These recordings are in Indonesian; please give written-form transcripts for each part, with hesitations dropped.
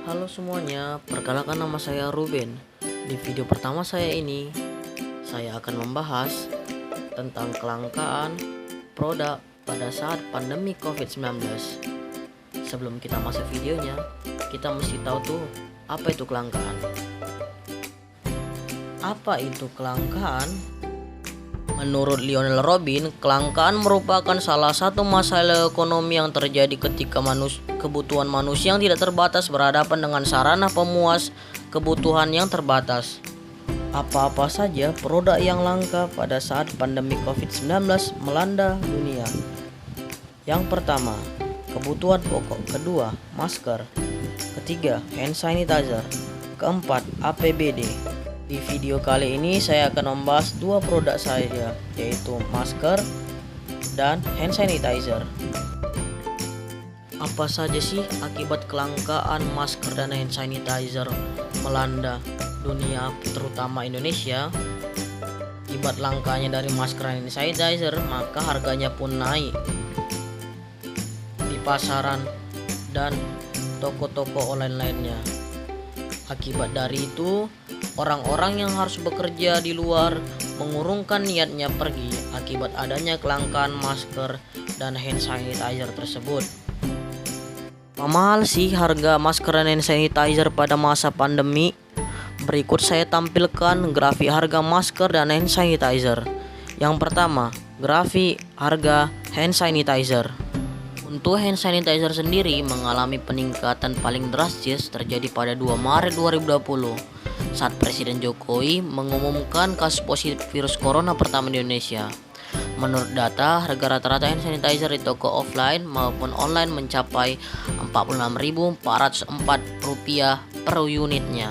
Halo semuanya, perkenalkan nama saya Ruben. Di video pertama saya ini, saya akan membahas tentang kelangkaan produk pada saat pandemi COVID-19. Sebelum kita masuk videonya, kita mesti tahu tuh apa itu kelangkaan. Apa itu kelangkaan? Menurut Lionel Robin, kelangkaan merupakan salah satu masalah ekonomi yang terjadi ketika kebutuhan manusia yang tidak terbatas berhadapan dengan sarana pemuas kebutuhan yang terbatas. Apa-apa saja produk yang langka pada saat pandemi COVID-19 melanda dunia. Yang pertama, kebutuhan pokok. Kedua, masker. Ketiga, hand sanitizer. Keempat, APBD. Di video kali ini saya akan membahas dua produk saja, yaitu masker dan hand sanitizer. Apa saja sih akibat kelangkaan masker dan hand sanitizer melanda dunia, terutama Indonesia? Akibat langkanya dari masker dan hand sanitizer, maka harganya pun naik di pasaran dan toko-toko online lainnya. Akibat dari itu, orang-orang yang harus bekerja di luar mengurungkan niatnya pergi akibat adanya kelangkaan masker dan hand sanitizer tersebut. Mahal sih harga masker dan hand sanitizer pada masa pandemi. Berikut saya tampilkan grafik harga masker dan hand sanitizer. Yang pertama, grafik harga hand sanitizer. Untuk hand sanitizer sendiri mengalami peningkatan paling drastis terjadi pada 2 Maret 2020 saat Presiden Jokowi mengumumkan kasus positif virus corona pertama di Indonesia. Menurut data, harga rata-rata hand sanitizer di toko offline maupun online mencapai Rp46.404 per unitnya.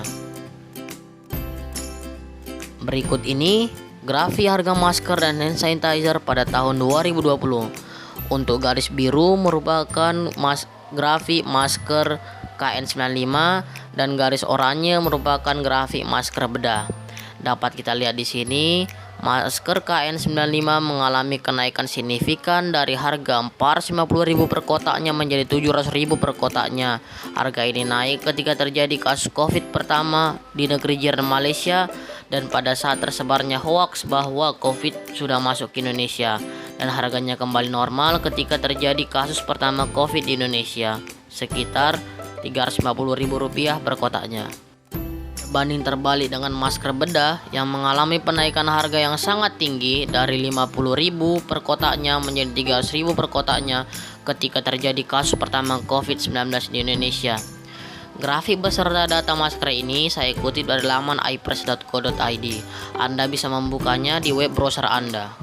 Berikut ini grafik harga masker dan hand sanitizer pada tahun 2020. Untuk garis biru merupakan grafik masker KN95 dan garis oranye merupakan grafik masker bedah. Dapat kita lihat di sini, masker KN95 mengalami kenaikan signifikan dari harga Rp450.000 per kotaknya menjadi Rp700.000 per kotaknya. Harga ini naik ketika terjadi kasus Covid pertama di negeri jiran Malaysia dan pada saat tersebarnya hoaks bahwa Covid sudah masuk ke Indonesia, dan harganya kembali normal ketika terjadi kasus pertama Covid di Indonesia, sekitar Rp350.000 per kotaknya. Banding terbalik dengan masker bedah yang mengalami penaikan harga yang sangat tinggi dari Rp50.000 per kotaknya menjadi Rp300.000 per kotaknya ketika terjadi kasus pertama Covid-19 di Indonesia. Grafik beserta data masker ini saya kutip dari laman ipress.co.id. Anda bisa membukanya di web browser Anda.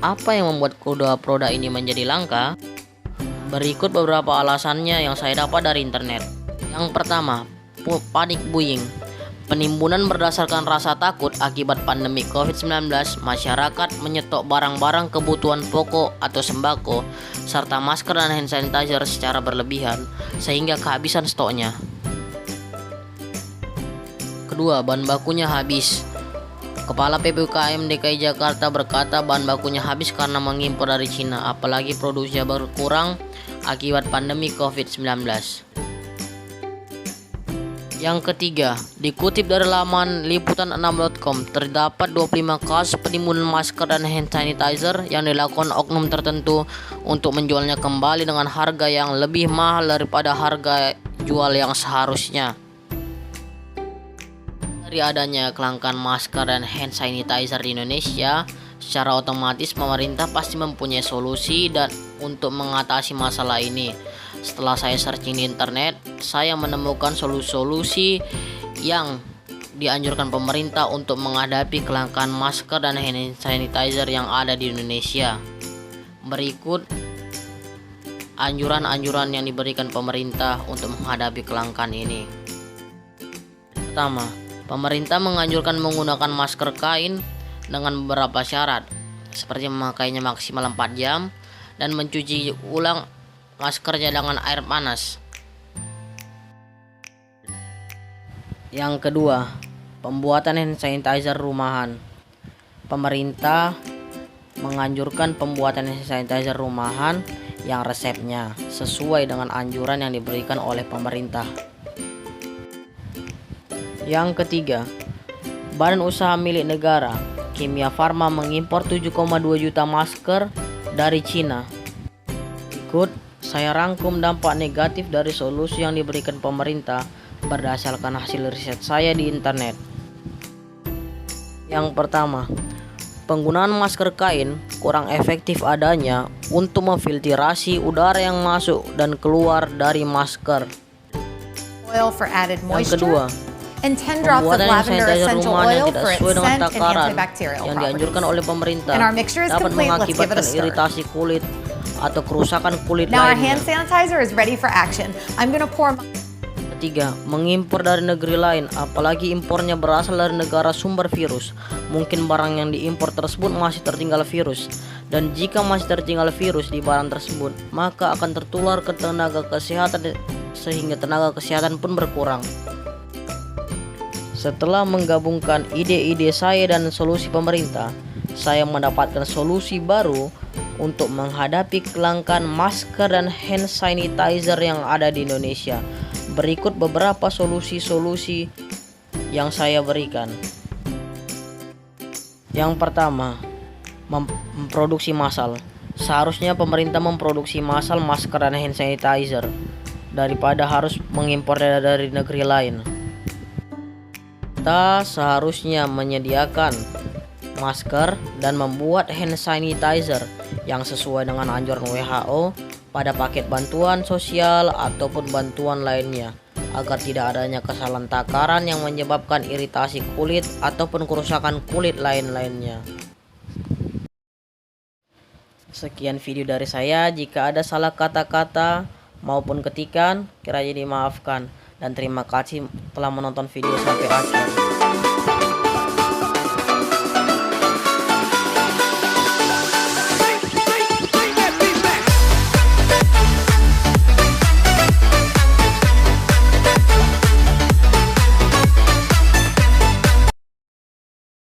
Apa yang membuat kedua produk ini menjadi langka? Berikut beberapa alasannya yang saya dapat dari internet. Yang pertama, panic buying. Penimbunan berdasarkan rasa takut akibat pandemi COVID-19, masyarakat menyetok barang-barang kebutuhan pokok atau sembako, serta masker dan hand sanitizer secara berlebihan, sehingga kehabisan stoknya. Kedua, bahan bakunya habis. Kepala PPKM DKI Jakarta berkata bahan bakunya habis karena mengimpor dari Cina, apalagi produksinya berkurang akibat pandemi COVID-19. Yang ketiga, dikutip dari laman liputan6.com, terdapat 25 kasus penimbunan masker dan hand sanitizer yang dilakukan oknum tertentu untuk menjualnya kembali dengan harga yang lebih mahal daripada harga jual yang seharusnya. Dari adanya kelangkaan masker dan hand sanitizer di Indonesia, secara otomatis pemerintah pasti mempunyai solusi dan untuk mengatasi masalah ini. Setelah saya searching di internet, saya menemukan solusi yang dianjurkan pemerintah untuk menghadapi kelangkaan masker dan hand sanitizer yang ada di Indonesia. Berikut anjuran-anjuran yang diberikan pemerintah untuk menghadapi kelangkaan ini. Pertama, pemerintah menganjurkan menggunakan masker kain dengan beberapa syarat, seperti memakainya maksimal 4 jam dan mencuci ulang maskernya dengan air panas. Yang kedua, pembuatan hand sanitizer rumahan. Pemerintah menganjurkan pembuatan hand sanitizer rumahan yang resepnya sesuai dengan anjuran yang diberikan oleh pemerintah. Yang ketiga, Badan Usaha Milik Negara Kimia Farma mengimpor 7,2 juta masker dari Cina. Berikut saya rangkum dampak negatif dari solusi yang diberikan pemerintah berdasarkan hasil riset saya di internet. Yang pertama, penggunaan masker kain kurang efektif adanya untuk memfiltrasi udara yang masuk dan keluar dari masker. Oil for added Yang moisture. kedua, And 10 drops of pembuatan lavender sanitizer essential rumahan yang oil tidak for its sesuai dengan scent and takaran antibacterial yang dianjurkan properties. oleh pemerintah And our mixture is dapat complete. Let's give it mengakibatkan a stir. iritasi kulit atau kerusakan kulit Now our lainnya. hand sanitizer is ready for action. I'm gonna pour Ketiga, mengimpor dari negeri lain, apalagi impornya berasal dari negara sumber virus. Mungkin barang yang diimpor tersebut masih tertinggal virus, dan jika masih tertinggal virus di barang tersebut, maka akan tertular ke tenaga kesehatan sehingga tenaga kesehatan pun berkurang. Setelah menggabungkan ide-ide saya dan solusi pemerintah, saya mendapatkan solusi baru untuk menghadapi kelangkaan masker dan hand sanitizer yang ada di Indonesia. Berikut beberapa solusi-solusi yang saya berikan. Yang pertama, memproduksi massal. Seharusnya pemerintah memproduksi massal masker dan hand sanitizer daripada harus mengimpor dari negeri lain. Kita seharusnya menyediakan masker dan membuat hand sanitizer yang sesuai dengan anjuran WHO pada paket bantuan sosial ataupun bantuan lainnya, agar tidak adanya kesalahan takaran yang menyebabkan iritasi kulit ataupun kerusakan kulit lain-lainnya. Sekian video dari saya. Jika ada salah kata-kata maupun ketikan, kiranya dimaafkan. Dan terima kasih telah menonton video sampai akhir.